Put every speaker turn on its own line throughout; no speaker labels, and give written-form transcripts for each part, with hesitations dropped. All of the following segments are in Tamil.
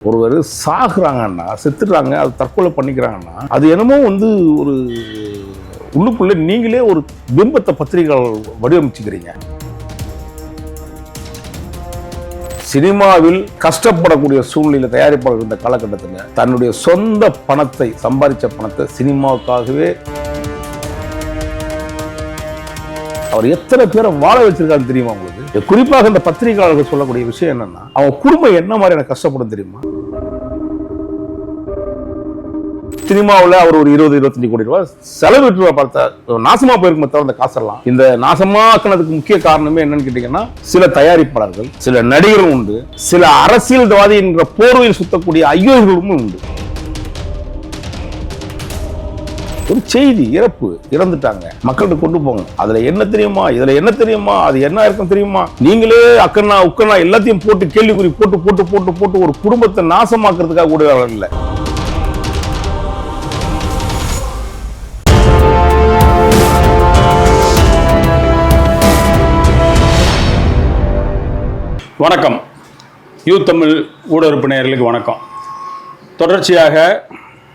ஒருவர் சாகுறாங்கன்னா செத்துடுறாங்க, அது தற்கொலை பண்ணிக்கிறாங்கன்னா அது என்னமோ ஒரு உள்ளுக்குள்ள நீங்களே ஒரு பிம்பத்தை பத்திரிகைகள் வடிவமைச்சுக்கிறீங்க. சினிமாவில் கஷ்டப்படக்கூடிய சூழ்நிலை தயாரிப்பாளர் இந்த காலகட்டத்தில் தன்னுடைய சொந்த பணத்தை சம்பாதிச்ச பணத்தை சினிமாவுக்காகவே அவர் எத்தனை பேரை வாழ வச்சிருக்காரு தெரியுமா உங்களுக்கு? குறிப்பாக இந்த பத்திரிகையாளர்கள் சொல்லக்கூடிய விஷயம் என்னன்னா, அவன் குடும்பம் என்ன மாதிரியான கஷ்டப்படும் தெரியுமா? சினிமாவில் அவர் ஒரு 20-25 கோடி ரூபாய் செலவிட்டு பார்த்தா நாசமா போயிருக்கும் தவிர அந்த காசெல்லாம் இந்த நாசமாக்குனதுக்கு முக்கிய காரணமே என்னன்னு கேட்டீங்கன்னா, சில தயாரிப்பாளர்கள், சில நடிகர்களும் உண்டு, சில அரசியல்வாதி என்ற போர்வையில் சுத்தக்கூடிய ஐயோர்களும் உண்டு. ஒரு செய்தி இறப்பு, இறந்துட்டாங்க, மக்கள்கிட்ட கொண்டு போங்க, அதுல என்ன தெரியுமா, இதுல என்ன தெரியுமா, அது என்ன இருக்கும் தெரியுமா, நீங்களே அக்கண்ணா உக்கண்ணா எல்லாத்தையும் போட்டு கேள்விக்குறி போட்டு போட்டு போட்டு போட்டு ஒரு குடும்பத்தை நாசமாக்குறதுக்காக கூட இல்லை.
வணக்கம். யூ தமிழ் ஊடகப்பு நேயர்களுக்கு வணக்கம். தொடர்ச்சியாக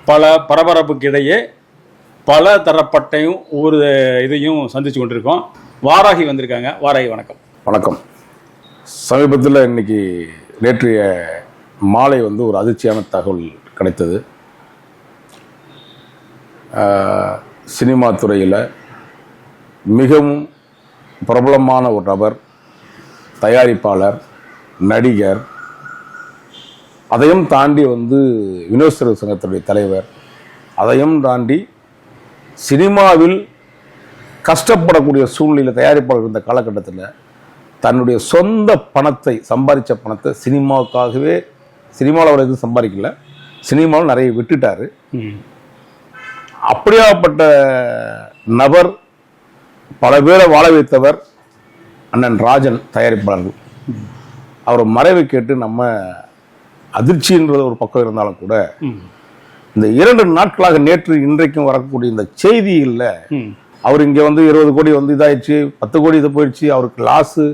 பல பரபரப்புக்கிடையே பல தரப்பட்டையும் ஒவ்வொரு இதையும் சந்திச்சு கொண்டிருக்கோம். வாராகி வந்திருக்காங்க. வாராகி வணக்கம்.
வணக்கம். சமீபத்தில் இன்னைக்கு நேற்றைய மாலை ஒரு அதிர்ச்சியான தகவல் கிடைத்தது. சினிமா துறையில் மிகவும் பிரபலமான ஒரு நபர், தயாரிப்பாளர், நடிகர், அதையும் தாண்டி வினோதர் சங்கத்துடைய தலைவர், அதையும் தாண்டி சினிமாவில் கஷ்டப்படக்கூடிய சூழ்நிலை தயாரிப்பாளர் இந்த காலகட்டத்தில் தன்னுடைய சொந்த பணத்தை சம்பாதிச்ச பணத்தை சினிமாவுக்காகவே, சினிமாவில் அவர் எதுவும் சம்பாதிக்கல, சினிமாவில் நிறைய விட்டுட்டாரு. அப்படியாப்பட்ட நபர், பல பேரை வாழ வைத்தவர் அண்ணன் ராஜன் தயாரிப்பாளர்கள். அவர் மறைவை கேட்டு நம்ம அதிர்ச்சின்றது ஒரு பக்கம் இருந்தாலும் கூட, இந்த 2 நாட்களாக நேற்று இன்றைக்கும் வரக்கூடிய இந்த செய்தியில் அவர் இங்கே 20 கோடி இதாயிடுச்சு, 10 கோடி இது போயிடுச்சு, அவருக்கு லாஸு,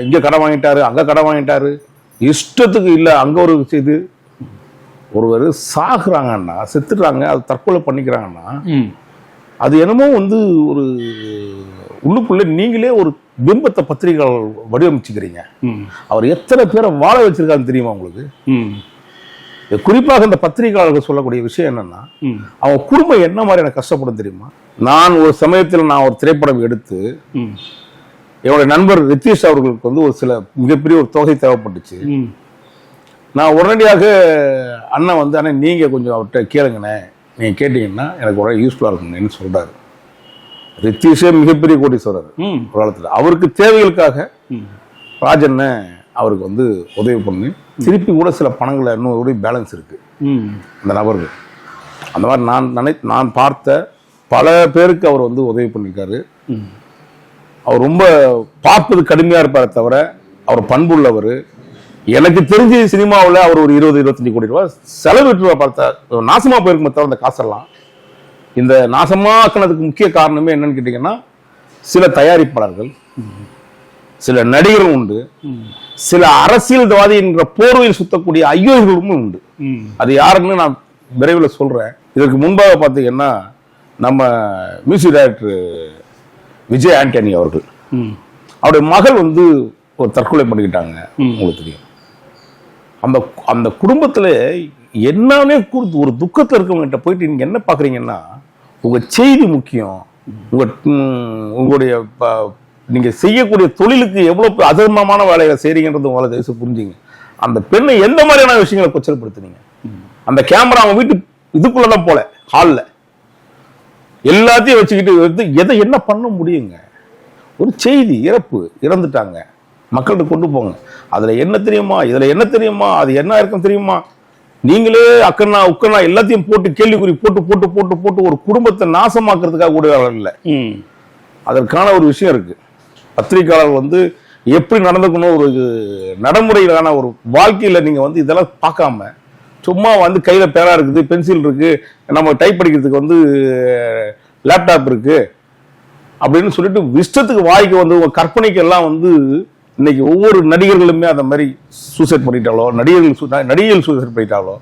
இங்கே கடன் வாங்கிட்டாரு, அங்கே கடன் வாங்கிட்டாரு, இஷ்டத்துக்கு இல்லை, அங்கே ஒரு இது. ஒருவர் சாகுறாங்கன்னா செத்துடுறாங்க, அது தற்கொலை பண்ணிக்கிறாங்கன்னா அது என்னமோ ஒரு உள்ளுக்குள்ள நீங்களே ஒரு பிம்பத்தை பத்திரிகைகள் வடிவமைச்சுக்கிறீங்க. அவர் எத்தனை பேரை வாழ வச்சிருக்காரு தெரியுமா உங்களுக்கு? குறிப்பாக இந்த பத்திரிகையாளர்கள் சொல்லக்கூடிய விஷயம் என்னன்னா, அவன் குடும்பம் என்ன மாதிரியான கஷ்டப்படும் தெரியுமா? நான் ஒரு சமயத்தில் ஒரு திரைப்படம் எடுத்து என்னுடைய நண்பர் ரித்தீஷ் அவர்களுக்கு ஒரு சில மிகப்பெரிய ஒரு தொகை தேவைப்பட்டுச்சு. நான் உடனடியாக அண்ணன் அண்ணன் நீங்க கொஞ்சம் அவர்கிட்ட கேளுங்கண்ணே, நீங்க கேட்டீங்கன்னா எனக்கு உடனே யூஸ்ஃபுல்லா இருக்குன்னு சொல்றாரு. ரித்தீஷே மிகப்பெரிய கோடீஸ்வரர் ஒரு காலத்துல. அவருக்கு தேவைகளுக்காக ராஜன் அவருக்கு உதவி பண்ணி திருப்பி கூட சில பணங்களை இன்னொரு பேலன்ஸ் இருக்கு அந்த நபருக்கு. அந்த மாதிரி நான் பார்த்த பல பேருக்கு அவர் உதவி பண்ணியிருக்காரு. அவர் ரொம்ப பார்ப்பது கடுமையா இருப்பார் தவிர அவர் பண்புள்ளவர். எனக்கு தெரிஞ்சு சினிமாவில் அவர் ஒரு 20-25 கோடி ரூபாய் செலவிட்டு பார்த்தா நாசமா போயிருக்கும் தவிர அந்த காசெல்லாம் இந்த நாசமாக்குனதுக்கு முக்கிய காரணமே என்னன்னு கேட்டீங்கன்னா, சில தயாரிப்பாளர்கள், சில நடிகர்களும் உண்டு, சில அரசியல்வாதி என்ற போர்வையில் சுத்தக்கூடிய ஐயோர்களும் உண்டு. அது யாருன்னு நான் விரைவில் சொல்றேன். இதற்கு முன்பாக பார்த்தீங்கன்னா, நம்ம மியூசிக் டைரக்டர் விஜய் ஆண்டனி அவர்கள், அவருடைய மகள் ஒரு தற்கொலை பண்ணிக்கிட்டாங்க. உங்களுக்கு தெரியும். அந்த குடும்பத்தில் என்னன்னே ஒரு துக்கத்தில் இருக்கவங்கிட்ட போயிட்டு நீங்க என்ன பாக்குறீங்கன்னா, உங்க செய்தி முக்கியம், உங்களுடைய நீங்க செய்யக்கூடிய தொழிலுக்கு எவ்வளவு அதர்மமான வேலையை செய்றீங்கன்றது உங்களை தயவு புரிஞ்சுங்க. அந்த பெண்ணை எந்த மாதிரியான விஷயங்களை கொச்சல்படுத்துனீங்க? அந்த கேமரா அவன் வீட்டு இதுக்குள்ளதான் போல, ஹால்ல எல்லாத்தையும் வச்சுக்கிட்டு எதை என்ன பண்ண முடியுங்க? ஒரு செய்தி இறப்பு, இறந்துட்டாங்க, மக்கள்கிட்ட கொண்டு போங்க, அதுல என்ன தெரியுமா, இதுல என்ன தெரியுமா, அது என்ன இருக்கும் தெரியுமா, நீங்களே அக்கண்ணா உக்கண்ணா எல்லாத்தையும் போட்டு கேள்விக்குறி போட்டு போட்டு போட்டு போட்டு ஒரு குடும்பத்தை நாசமாக்குறதுக்காக கூட இல்லை. அதற்கான ஒரு விஷயம் இருக்கு. பத்திரிகையாளர் எப்படி நடந்துக்கணும், ஒரு நடைமுறையிலான ஒரு வாழ்க்கையில நீங்க இதெல்லாம் பார்க்காம சும்மா கையில பேரா இருக்குது, பென்சில் இருக்கு, நம்ம டைப் படிக்கிறதுக்கு லேப்டாப் இருக்கு அப்படின்னு சொல்லிட்டு இஷ்டத்துக்கு வாய்க்கு உங்க கற்பனைக்கு எல்லாம் இன்னைக்கு ஒவ்வொரு நடிகர்களுமே அந்த மாதிரி சூசைட் பண்ணிட்டாலோ, நடிகர்கள் சூசைட் பண்ணிட்டாலோ,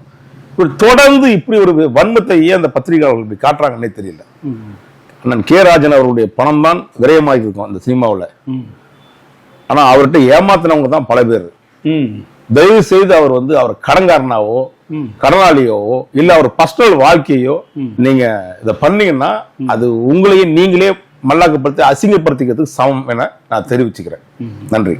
இப்படி தொடர்ந்து இப்படி ஒரு வன்மத்தை ஏன் அந்த பத்திரிகையாளர்கள் இப்படி காட்டுறாங்கன்னே தெரியல. அண்ணன் கே ராஜன் அவருடைய பணம் தான் விரயமாகி இருக்கும் அந்த சினிமாவில். ஆனா அவர்கிட்ட ஏமாத்தினவங்க தான் பல பேர். தயவு செய்து அவர் வந்து அவர் கடன்காரனாவோ கடனாளியோவோ இல்ல அவர் பர்சனல் வாழ்க்கையோ நீங்க இதை பண்ணீங்கன்னா அது உங்களையே நீங்களே மல்லாக்கப்படுத்தி அசிங்கப்படுத்திக்கிறதுக்கு சமம் என நான் தெரிவிச்சுக்கிறேன். நன்றி.